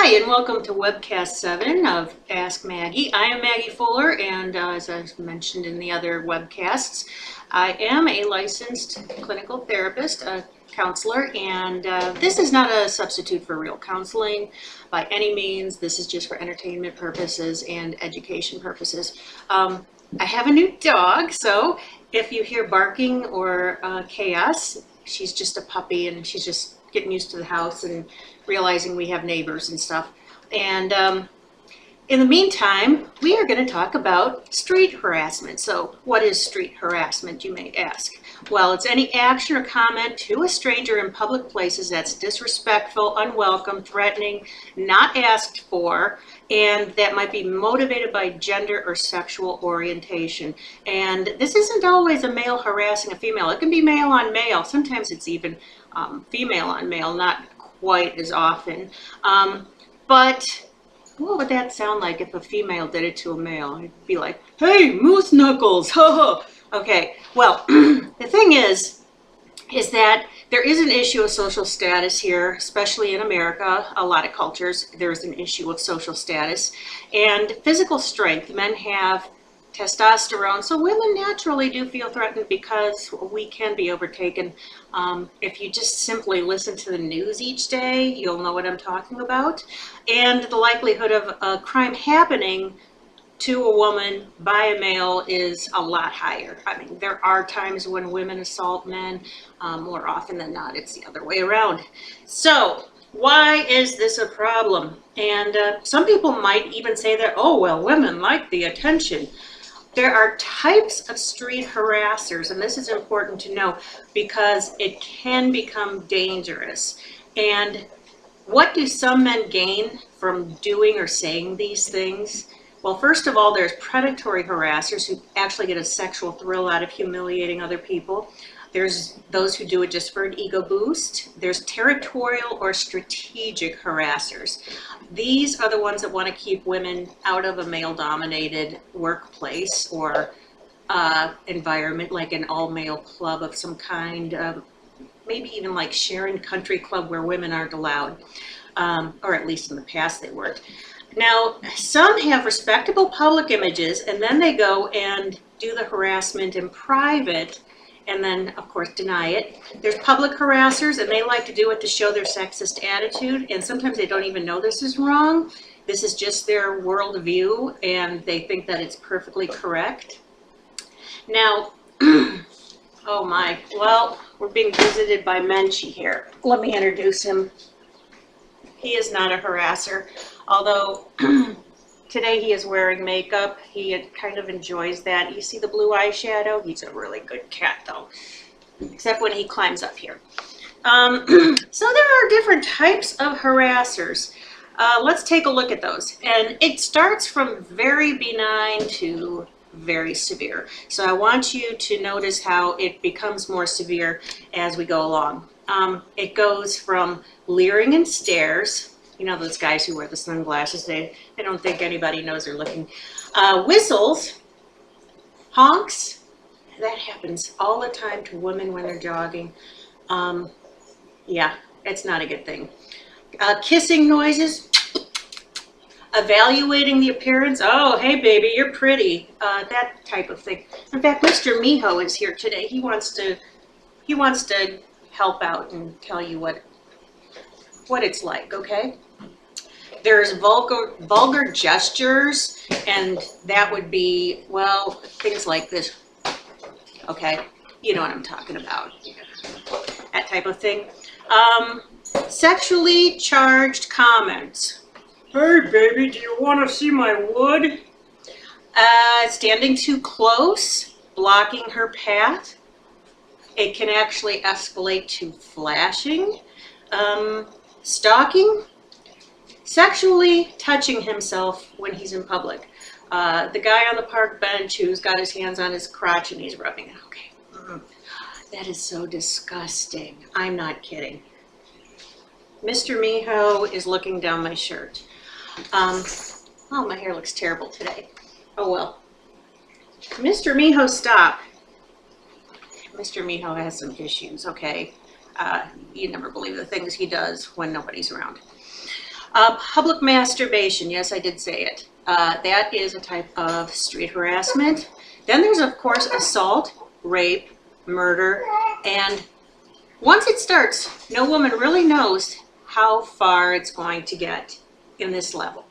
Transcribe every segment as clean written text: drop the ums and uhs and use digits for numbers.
Hi, and welcome to Webcast 7 of Ask Maggie. I am Maggie Fuller, and as I mentioned in the other webcasts, I am a licensed clinical therapist, a counselor, and this is not a substitute for real counseling by any means. This is just for entertainment purposes and education purposes. I have a new dog, so if you hear barking or chaos, she's just a puppy and she's just getting used to the house and realizing we have neighbors and stuff. And in the meantime, we are going to talk about street harassment. So what is street harassment, you may ask? Well, it's any action or comment to a stranger in public places that's disrespectful, unwelcome, threatening, not asked for, and that might be motivated by gender or sexual orientation. And this isn't always a male harassing a female. It can be male on male. Sometimes it's even female on male, not quite as often. But what would that sound like if a female did it to a male? It'd be like, hey, moose knuckles, ha ha. Okay, well, the thing is that there is an issue of social status here, especially in America. A lot of cultures, there's an issue of social status and physical strength. Men have testosterone, so women naturally do feel threatened because we can be overtaken. If you just simply listen to the news each day, you'll know what I'm talking about. And the likelihood of a crime happening to a woman by a male is a lot higher. I mean, there are times when women assault men. More often than not, it's the other way around. So why is this a problem? And some people might even say that, oh, well, women like the attention. There are types of street harassers, and this is important to know because it can become dangerous. And what do some men gain from doing or saying these things? Well, first of all, there's predatory harassers who actually get a sexual thrill out of humiliating other people. There's those who do it just for an ego boost. There's territorial or strategic harassers. These are the ones that want to keep women out of a male-dominated workplace or environment, like an all-male club of some kind, maybe even like Sharon Country Club where women aren't allowed, or at least in the past they weren't. Now, some have respectable public images, and then they go and do the harassment in private, and then, of course, deny it. There's public harassers, and they like to do it to show their sexist attitude, and sometimes they don't even know this is wrong. This is just their worldview, and they think that it's perfectly correct. Now, oh my, well, we're being visited by Menchie here. Let me introduce him. He is not a harasser, although today he is wearing makeup. He kind of enjoys that. You see the blue eyeshadow? He's a really good cat, though, except when he climbs up here. So there are different types of harassers. Let's take a look at those. And it starts from very benign to very severe. So I want you to notice how it becomes more severe as we go along. It goes from leering and stares. You know those guys who wear the sunglasses, they don't think anybody knows they're looking. Whistles, honks, that happens all the time to women when they're jogging. Yeah, it's not a good thing. Kissing noises, evaluating the appearance. Oh, hey baby, you're pretty. That type of thing. In fact, Mr. Meeho is here today. He wants to help out and tell you what it's like, okay? There's vulgar gestures, and that would be, well, things like this, okay? You know what I'm talking about, that type of thing. Sexually charged comments. Hey, baby, do you want to see my wood? Standing too close, blocking her path. It can actually escalate to flashing. Stalking, sexually touching himself when he's in public. The guy on the park bench who's got his hands on his crotch and he's rubbing it. Okay, that is so disgusting. I'm not kidding. Mr. Meeho is looking down my shirt. Oh, my hair looks terrible today. Oh well. Mr. Meeho, stop. Mr. Meeho has some issues, okay? You never believe the things he does when nobody's around. Public masturbation, yes, I did say it. That is a type of street harassment. Then there's, of course, assault, rape, murder, and once it starts, no woman really knows how far it's going to get in this level.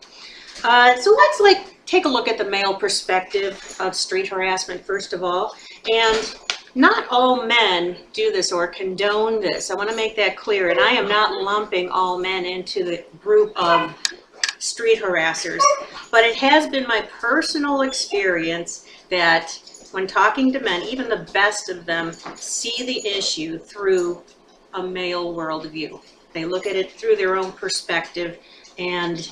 So let's take a look at the male perspective of street harassment first of all. And not all men do this or condone this. I want to make that clear. And I am not lumping all men into the group of street harassers. But it has been my personal experience that when talking to men, even the best of them see the issue through a male worldview. They look at it through their own perspective, and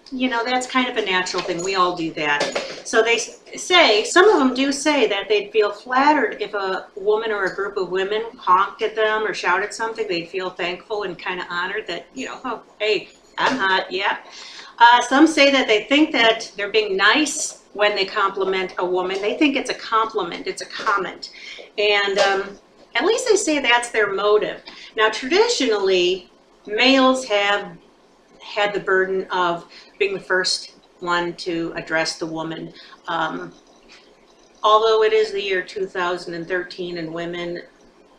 you know, that's kind of a natural thing. We all do that. So they say, some of them do say that they'd feel flattered if a woman or a group of women honked at them or shouted something. They'd feel thankful and kind of honored that, you know, oh, hey, I'm hot, yeah. Some say that they think that they're being nice when they compliment a woman. They think it's a compliment, it's a comment. And at least they say that's their motive. Now, traditionally, males have had the burden of being the first one to address the woman. Although it is the year 2013 and women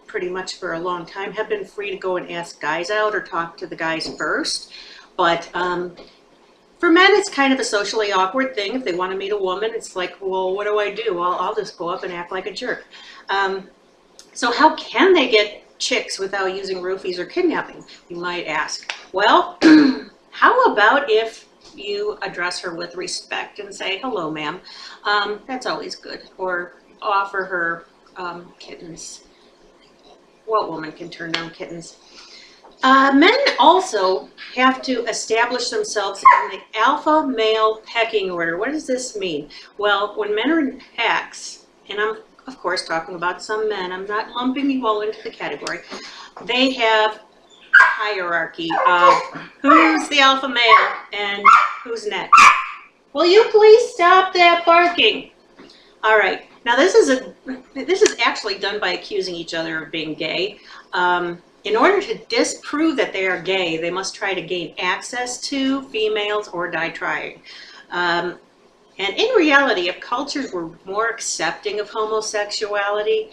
pretty much for a long time have been free to go and ask guys out or talk to the guys first. But for men, it's kind of a socially awkward thing. If they want to meet a woman, it's like, well, what do I do? Well, I'll just go up and act like a jerk. So how can they get chicks without using roofies or kidnapping, you might ask? Well, how about if you address her with respect and say, hello, ma'am. That's always good. Or offer her kittens. What woman can turn down kittens? Men also have to establish themselves in the alpha male pecking order. What does this mean? Well, when men are in packs, and I'm of course talking about some men, I'm not lumping you all into the category, they have hierarchy of who's the alpha male and who's next. Will you please stop that barking? All right. Now this is actually done by accusing each other of being gay. In order to disprove that they are gay, they must try to gain access to females or die trying. And in reality, if cultures were more accepting of homosexuality,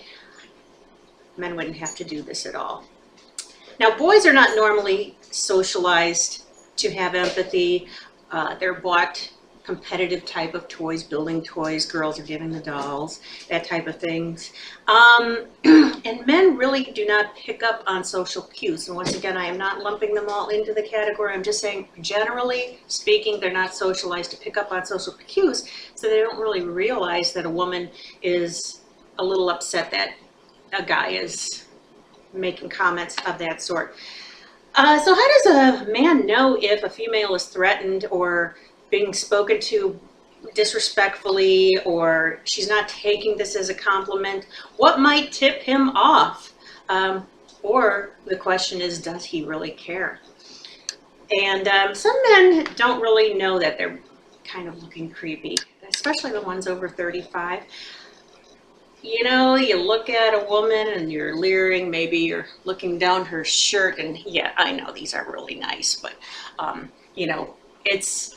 men wouldn't have to do this at all. Now, boys are not normally socialized to have empathy. They're bought competitive type of toys, building toys. Girls are given the dolls, that type of things. And men really do not pick up on social cues. And once again, I am not lumping them all into the category. I'm just saying, generally speaking, they're not socialized to pick up on social cues, so they don't really realize that a woman is a little upset that a guy is making comments of that sort. So how does a man know if a female is threatened or being spoken to disrespectfully, or she's not taking this as a compliment? What might tip him off? Or the question is, does he really care? And some men don't really know that they're kind of looking creepy, especially the ones over 35. You know, you look at a woman and you're leering, maybe you're looking down her shirt, and yeah, I know these are really nice, but you know, it's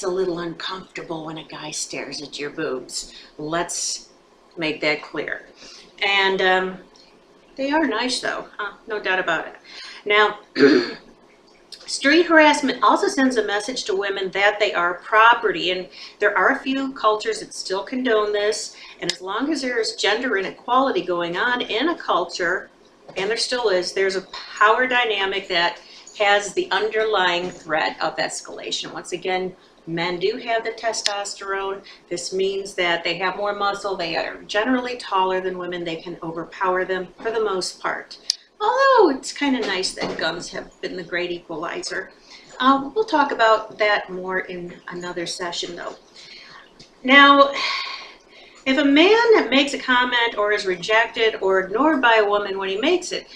a little uncomfortable when a guy stares at your boobs. Let's make that clear. And they are nice though, no doubt about it. Now, street harassment also sends a message to women that they are property, and there are a few cultures that still condone this, and as long as there is gender inequality going on in a culture, and there still is, there's a power dynamic that has the underlying threat of escalation. Once again, men do have the testosterone. This means that they have more muscle. They are generally taller than women. They can overpower them for the most part. Although it's kind of nice that guns have been the great equalizer. We'll talk about that more in another session though. Now, if a man makes a comment or is rejected or ignored by a woman when he makes it,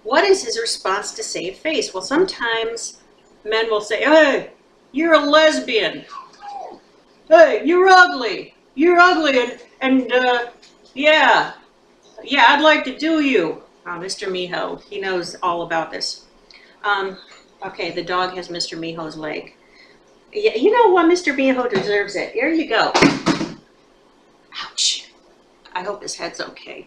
what is his response to save face? Well, sometimes men will say, hey, you're a lesbian. Hey, you're ugly. You're ugly, and yeah, I'd like to do you. Mr. Meeho, he knows all about this. Okay, the dog has Mr. Meeho's leg. Yeah, you know what? Mr. Meeho deserves it. Here you go. Ouch. I hope his head's okay.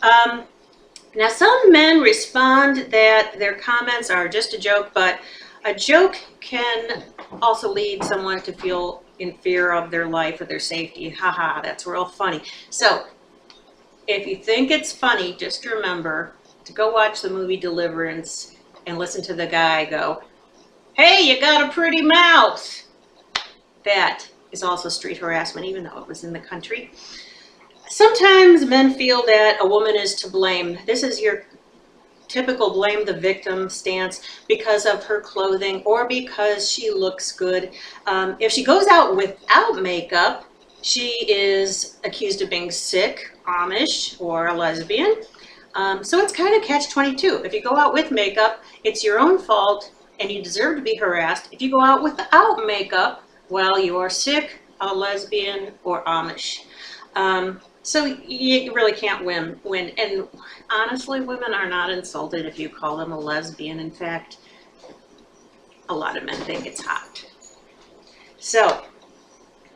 Now, some men respond that their comments are just a joke, but a joke can also lead someone to feel in fear of their life or their safety. Haha, that's real funny. So, if you think it's funny, just remember to go watch the movie Deliverance and listen to the guy go, "Hey, you got a pretty mouth." That is also street harassment, even though it was in the country. Sometimes men feel that a woman is to blame. This is your typical blame the victim stance because of her clothing or because she looks good. If she goes out without makeup, she is accused of being sick, Amish, or a lesbian. So it's kind of catch-22. If you go out with makeup, it's your own fault and you deserve to be harassed. If you go out without makeup, well, you are sick, a lesbian, or Amish. So you really can't win. And honestly, women are not insulted if you call them a lesbian. In fact, a lot of men think it's hot. So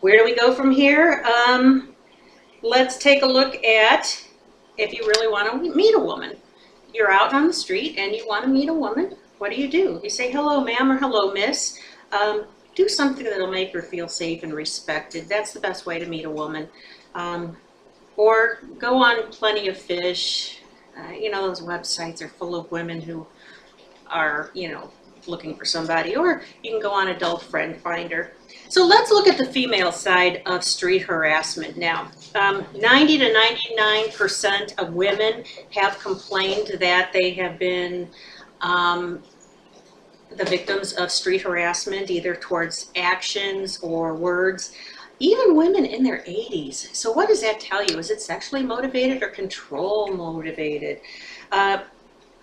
where do we go from here? Let's take a look at if you really want to meet a woman. You're out on the street and you want to meet a woman. What do? You say, "Hello, ma'am," or "Hello, miss." Do something that'll make her feel safe and respected. That's the best way to meet a woman. Or go on Plenty of Fish. Those websites are full of women who are, looking for somebody. Or you can go on Adult Friend Finder. So let's look at the female side of street harassment now. 90 to 99% of women have complained that they have been the victims of street harassment, either towards actions or words. Even women in their 80s. So what does that tell you? Is it sexually motivated or control motivated?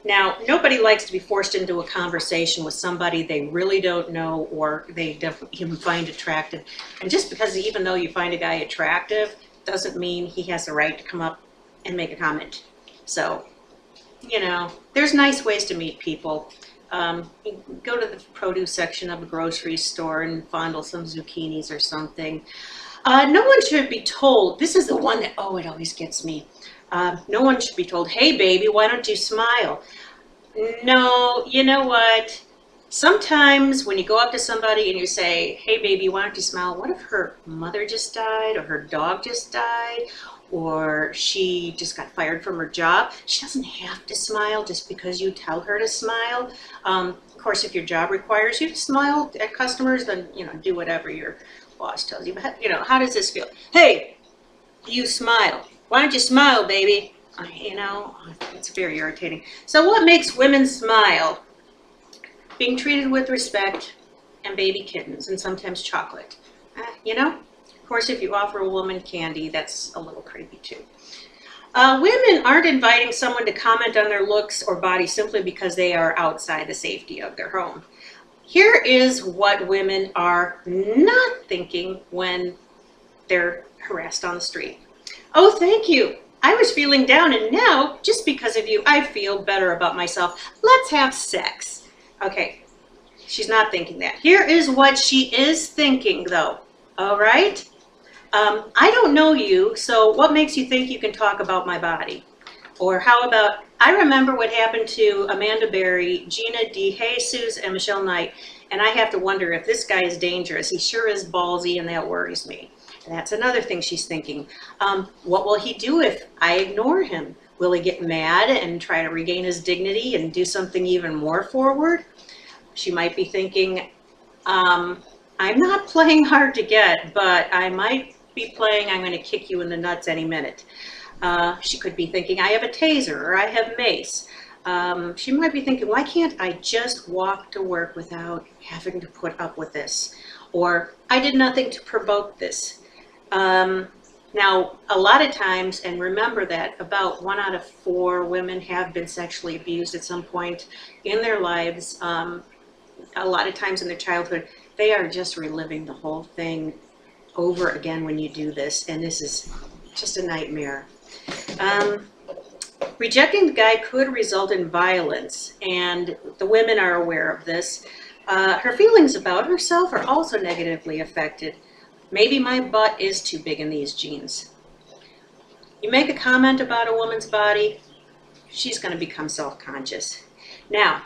Now, nobody likes to be forced into a conversation with somebody they really don't know or they don't even find attractive. And just because even though you find a guy attractive, doesn't mean he has the right to come up and make a comment. So, there's nice ways to meet people. You go to the produce section of a grocery store and fondle some zucchinis or something. No one should be told, this is the one that, it always gets me. No one should be told, "Hey baby, why don't you smile?" No, you know what? Sometimes when you go up to somebody and you say, "Hey baby, why don't you smile?" What if her mother just died or her dog just died? Or she just got fired from her job? She doesn't have to smile just because you tell her to smile. Of course, if your job requires you to smile at customers, then, do whatever your boss tells you. But, how does this feel? "Hey, you smile. Why don't you smile, baby?" It's very irritating. So what makes women smile? Being treated with respect and baby kittens and sometimes chocolate. Of course, if you offer a woman candy, that's a little creepy too. Women aren't inviting someone to comment on their looks or body simply because they are outside the safety of their home. Here is what women are not thinking when they're harassed on the street. "Oh, thank you. I was feeling down and now, just because of you, I feel better about myself. Let's have sex." Okay, she's not thinking that. Here is what she is thinking though, all right? "I don't know you, so what makes you think you can talk about my body?" Or how about, "I remember what happened to Amanda Berry, Gina DeJesus, and Michelle Knight, and I have to wonder if this guy is dangerous. He sure is ballsy and that worries me." That's another thing she's thinking. What will he do if I ignore him? Will he get mad and try to regain his dignity and do something even more forward? She might be thinking, I'm not playing hard to get, but I might be playing I'm going to kick you in the nuts any minute. She could be thinking, I have a taser or I have mace. She might be thinking, why can't I just walk to work without having to put up with this? Or I did nothing to provoke this. Now, a lot of times, and remember that about 1 out of 4 women have been sexually abused at some point in their lives. A lot of times in their childhood, they are just reliving the whole thing over again when you do this, and this is just a nightmare. Rejecting the guy could result in violence, and the women are aware of this. Her feelings about herself are also negatively affected. Maybe my butt is too big in these jeans. You make a comment about a woman's body, she's going to become self-conscious. Now,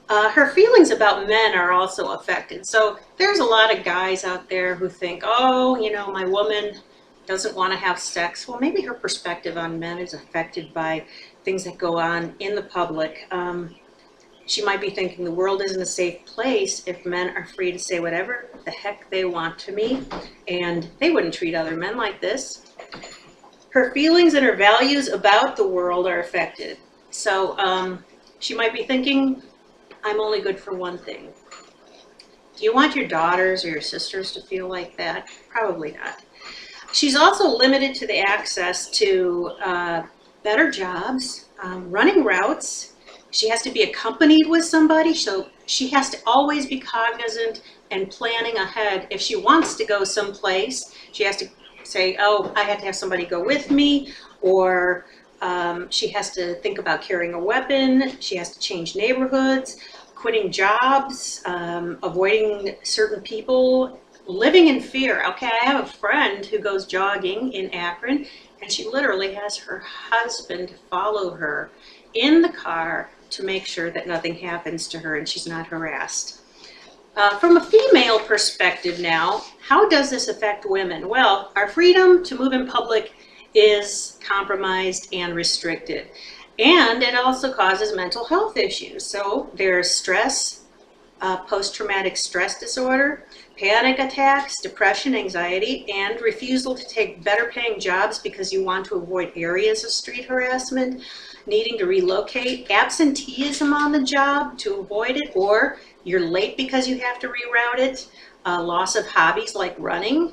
her feelings about men are also affected. So there's a lot of guys out there who think, oh, my woman doesn't want to have sex. Well, maybe her perspective on men is affected by things that go on in the public. She might be thinking the world isn't a safe place if men are free to say whatever the heck they want to me, and they wouldn't treat other men like this. Her feelings and her values about the world are affected. So she might be thinking, I'm only good for one thing. Do you want your daughters or your sisters to feel like that? Probably not. She's also limited to the access to better jobs, running routes. She has to be accompanied with somebody, so she has to always be cognizant and planning ahead. If she wants to go someplace, she has to say, oh, I have to have somebody go with me, or she has to think about carrying a weapon. She has to change neighborhoods, quitting jobs, avoiding certain people, living in fear. Okay, I have a friend who goes jogging in Akron, and she literally has her husband follow her in the car to make sure that nothing happens to her and she's not harassed. From a female perspective now, how does this affect women? Well, our freedom to move in public is compromised and restricted. And it also causes mental health issues. So there's stress, post-traumatic stress disorder, panic attacks, depression, anxiety, and refusal to take better paying jobs because you want to avoid areas of street harassment, needing to relocate, absenteeism on the job to avoid it, or you're late because you have to reroute it, loss of hobbies like running.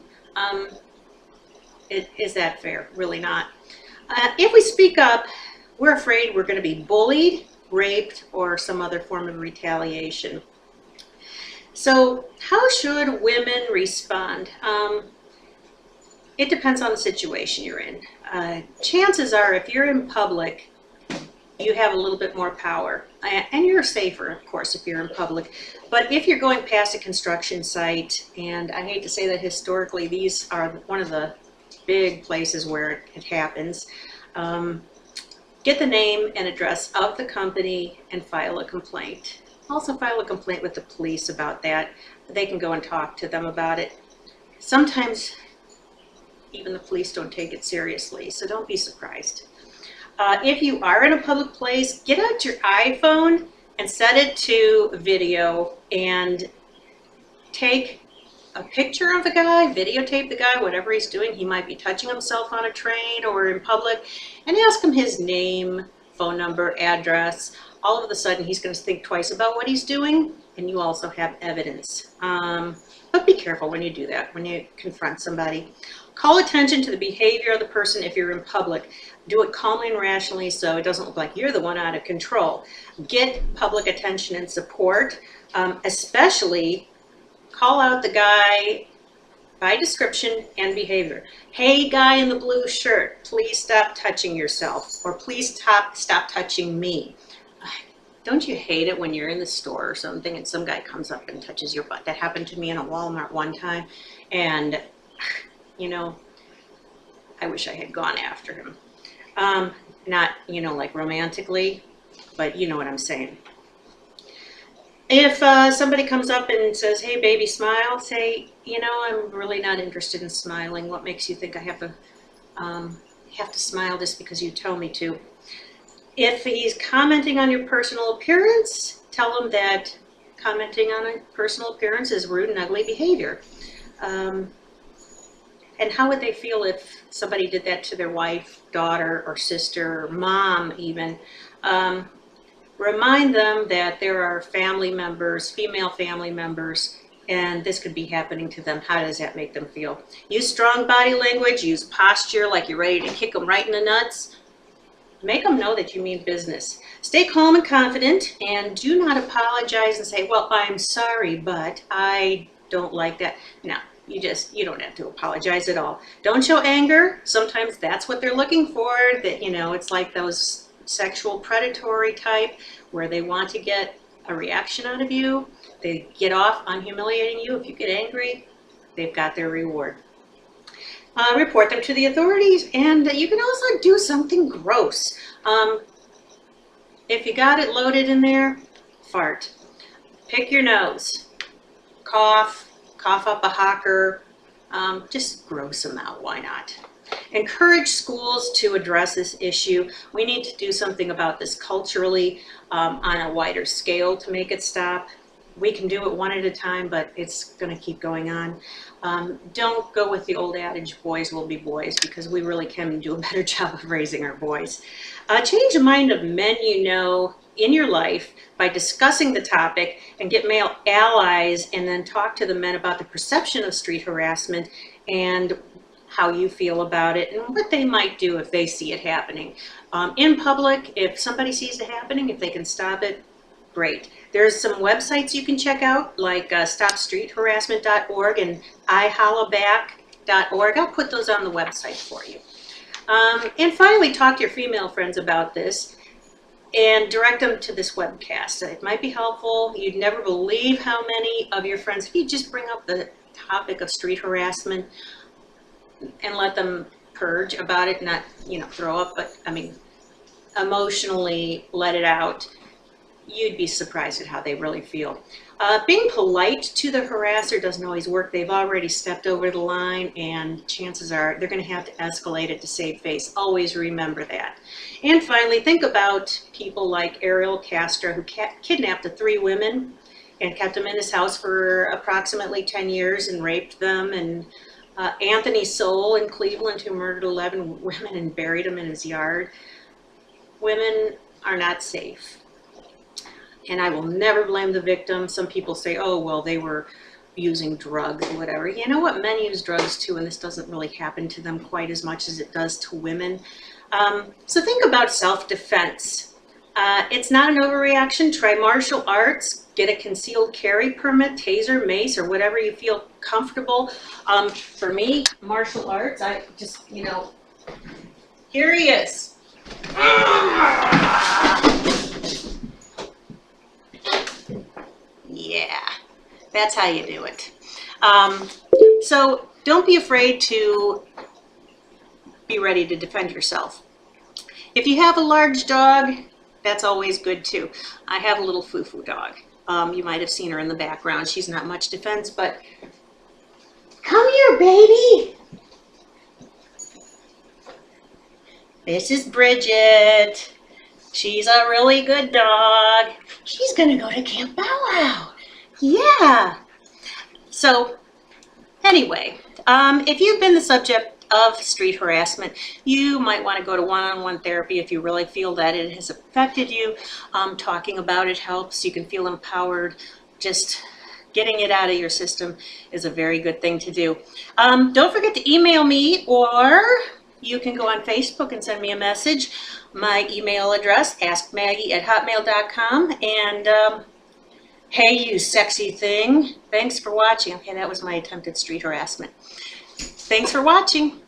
Is that fair? Really not. If we speak up, we're afraid we're going to be bullied, raped, or some other form of retaliation. So how should women respond? It depends on the situation you're in. Chances are if you're in public, you have a little bit more power. And you're safer, of course, if you're in public. But if you're going past a construction site, and I hate to say that historically, these are one of the big places where it happens, get the name and address of the company and file a complaint. Also file a complaint with the police about that. They can go and talk to them about it. Sometimes even the police don't take it seriously, so don't be surprised. If you are in a public place, get out your iPhone and set it to video and take a picture of the guy, videotape the guy, whatever he's doing. He might be touching himself on a train or in public, and ask him his name, phone number, address. All of a sudden, he's going to think twice about what he's doing, and you also have evidence. But be careful when you do that, when you confront somebody. Call attention to the behavior of the person if you're in public. Do it calmly and rationally so it doesn't look like you're the one out of control. Get public attention and support, especially call out the guy by description and behavior. Hey, guy in the blue shirt, please stop touching yourself, or please stop touching me. Don't you hate it when you're in the store or something and some guy comes up and touches your butt? That happened to me in a Walmart one time, and I wish I had gone after him. Not, like romantically, but you know what I'm saying. If somebody comes up and says, hey, baby, smile, say, I'm really not interested in smiling. What makes you think I have to smile just because you tell me to? If he's commenting on your personal appearance, tell him that commenting on a personal appearance is rude and ugly behavior. And how would they feel if somebody did that to their wife, daughter, or sister, or mom even? Remind them that there are family members, female family members, and this could be happening to them. How does that make them feel? Use strong body language, use posture like you're ready to kick them right in the nuts. Make them know that you mean business. Stay calm and confident, and do not apologize and say, well, I'm sorry, but I don't like that. No, you don't have to apologize at all. Don't show anger. Sometimes that's what they're looking for. That, it's like those sexual predatory type where they want to get a reaction out of you. They get off on humiliating you. If you get angry, they've got their reward. Report them to the authorities, and you can also do something gross. If you got it loaded in there, fart. Pick your nose. Cough up a hawker. Just gross them out. Why not? Encourage schools to address this issue. We need to do something about this culturally on a wider scale to make it stop. We can do it one at a time, but it's going to keep going on. Don't go with the old adage, boys will be boys, because we really can do a better job of raising our boys. Change the mind of men in your life by discussing the topic, and get male allies, and then talk to the men about the perception of street harassment and how you feel about it and what they might do if they see it happening. In public, if somebody sees it happening, if they can stop it, great. There's some websites you can check out, like stopstreetharassment.org and ihollaback.org. I'll put those on the website for you. And finally, talk to your female friends about this and direct them to this webcast. It might be helpful. You'd never believe how many of your friends, if you just bring up the topic of street harassment and let them purge about it, not, throw up, but emotionally let it out, you'd be surprised at how they really feel. Being polite to the harasser doesn't always work. They've already stepped over the line, and chances are they're going to have to escalate it to save face. Always remember that. And finally, think about people like Ariel Castro, who kidnapped the 3 women and kept them in his house for approximately 10 years and raped them, and Anthony Soule in Cleveland, who murdered 11 women and buried them in his yard. Women are not safe. And I will never blame the victim. Some people say, oh, well, they were using drugs or whatever. You know what? Men use drugs too, and this doesn't really happen to them quite as much as it does to women. So think about self-defense. It's not an overreaction. Try martial arts. Get a concealed carry permit, taser, mace, or whatever you feel comfortable. For me, martial arts, I just, here he is. Yeah, that's how you do it. So don't be afraid to be ready to defend yourself. If you have a large dog, that's always good too. I have a little foo-foo dog. You might have seen her in the background. She's not much defense, but come here, baby. This is Bridget. She's a really good dog. She's gonna go to Camp Bow Wow. Yeah. So anyway, if you've been the subject of street harassment, you might want to go to one-on-one therapy if you really feel that it has affected you. Talking about it helps. You can feel empowered. Just getting it out of your system is a very good thing to do. Don't forget to email me, or you can go on Facebook and send me a message. My email address, askmaggie@hotmail.com. And hey, you sexy thing. Thanks for watching. Okay, that was my attempt at street harassment. Thanks for watching.